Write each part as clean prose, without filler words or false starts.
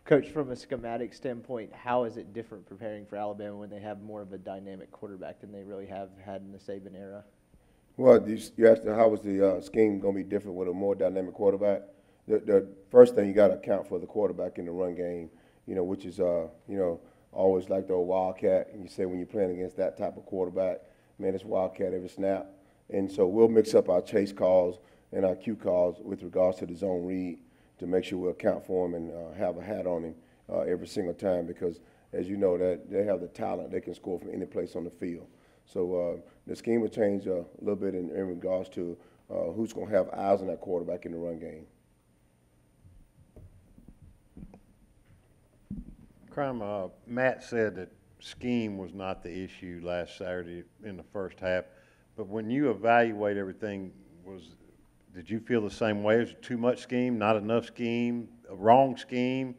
Coach, from a schematic standpoint, how is it different preparing for Alabama when they have more of a dynamic quarterback than they really have had in the Saban era? Well, you asked how was the scheme going to be different with a more dynamic quarterback? The first thing you got to account for the quarterback in the run game, which is always like the old Wildcat. And you say when you're playing against that type of quarterback, man, it's Wildcat every snap. And so we'll mix up our chase calls and our cue calls with regards to the zone read to make sure we account for him and have a hat on him every single time because, as you know, that they have the talent. They can score from any place on the field. So the scheme will change a little bit in regards to who's going to have eyes on that quarterback in the run game. Matt said that scheme was not the issue last Saturday in the first half, but when you evaluate everything, did you feel the same way? Was it too much scheme, not enough scheme, a wrong scheme,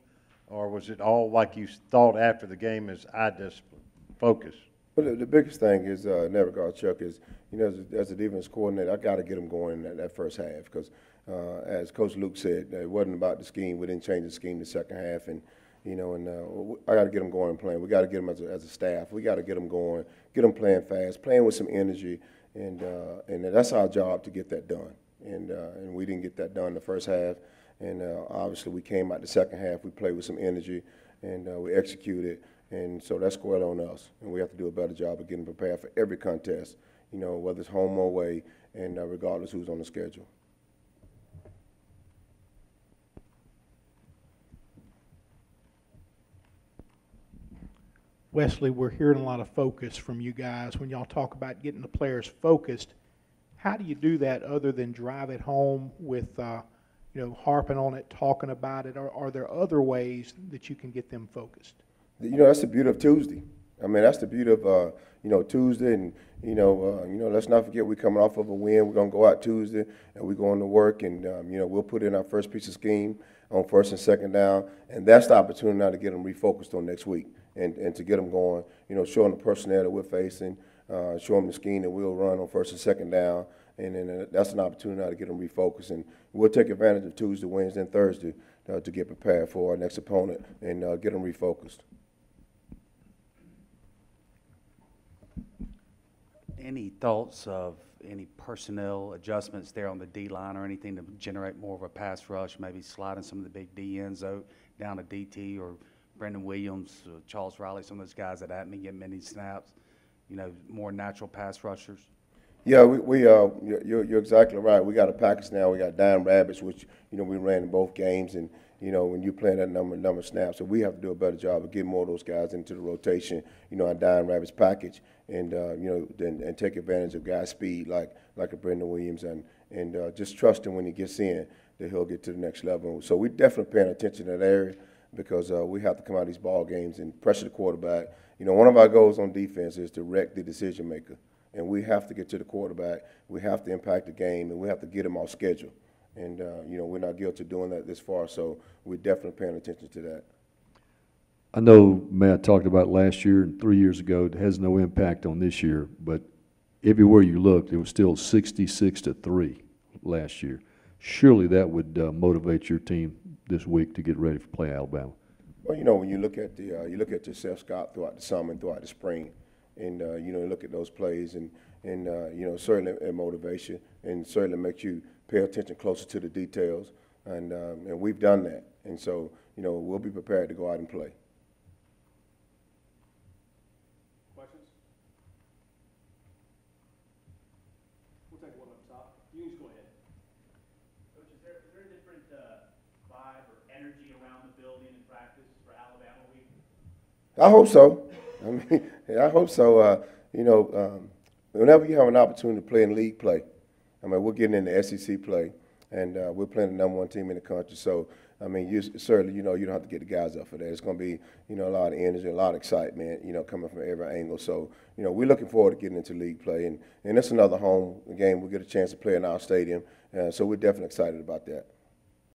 or was it all like you thought after the game as eye discipline, focus? Well, the biggest thing is, in that regard, Chuck, is, as a defense coordinator, I got to get them going in that first half because, as Coach Luke said, it wasn't about the scheme. We didn't change the scheme the second half, and I got to get them going and playing. We got to get them as a staff. We got to get them going, get them playing fast, playing with some energy, and that's our job to get that done. And we didn't get that done the first half, and obviously we came out the second half. We played with some energy, and we executed. And so that's squarely on us, and we have to do a better job of getting prepared for every contest, whether it's home or away, and regardless who's on the schedule. Wesley, we're hearing a lot of focus from you guys. When y'all talk about getting the players focused, how do you do that other than drive it home with, harping on it, talking about it, or are there other ways that you can get them focused? That's the beauty of Tuesday. I mean, that's the beauty of, Tuesday. And, let's not forget we're coming off of a win. We're going to go out Tuesday, and we're going to work. And, we'll put in our first piece of scheme on first and second down. And that's the opportunity now to get them refocused on next week and to get them going, showing the personnel that we're facing, show them the scheme that we'll run on first and second down. And then that's an opportunity now to get them refocused. And we'll take advantage of Tuesday, Wednesday, and Thursday to get prepared for our next opponent and get them refocused. Any thoughts of any personnel adjustments there on the D-line or anything to generate more of a pass rush, maybe sliding some of the big DNs out down to DT or Brendan Williams, Charles Riley, some of those guys that haven't been getting many snaps, more natural pass rushers? Yeah, you're exactly right. We got a package now. We got dime rabbits, which, we ran in both games. And, when you're playing that number of snaps, so we have to do a better job of getting more of those guys into the rotation, our dime rabbits package. And, and take advantage of guys' speed like a Brendan Williams and just trust him when he gets in that he'll get to the next level. So we're definitely paying attention to that area because we have to come out of these ball games and pressure the quarterback. One of our goals on defense is to wreck the decision maker. And we have to get to the quarterback. We have to impact the game, and we have to get him off schedule. And, we're not guilty of doing that this far, so we're definitely paying attention to that. I know Matt talked about last year and 3 years ago. It has no impact on this year, but everywhere you looked, it was still 66-3 last year. Surely that would motivate your team this week to get ready for play Alabama. Well, when you look at yourself, Scott, throughout the summer and throughout the spring, and look at those plays, and certainly a motivation, and certainly makes you pay attention closer to the details, and we've done that, and so we'll be prepared to go out and play. Questions? We'll take one up top. You can just go ahead. Coach, is there a different vibe or energy around the building in practice for Alabama week? I hope so. I hope so. Whenever you have an opportunity to play in league play, we're getting into SEC play, and we're playing the #1 team in the country. So, you certainly, you don't have to get the guys up for that. It's going to be, a lot of energy, a lot of excitement, coming from every angle. So, we're looking forward to getting into league play, and it's another home game. We'll get a chance to play in our stadium, so we're definitely excited about that.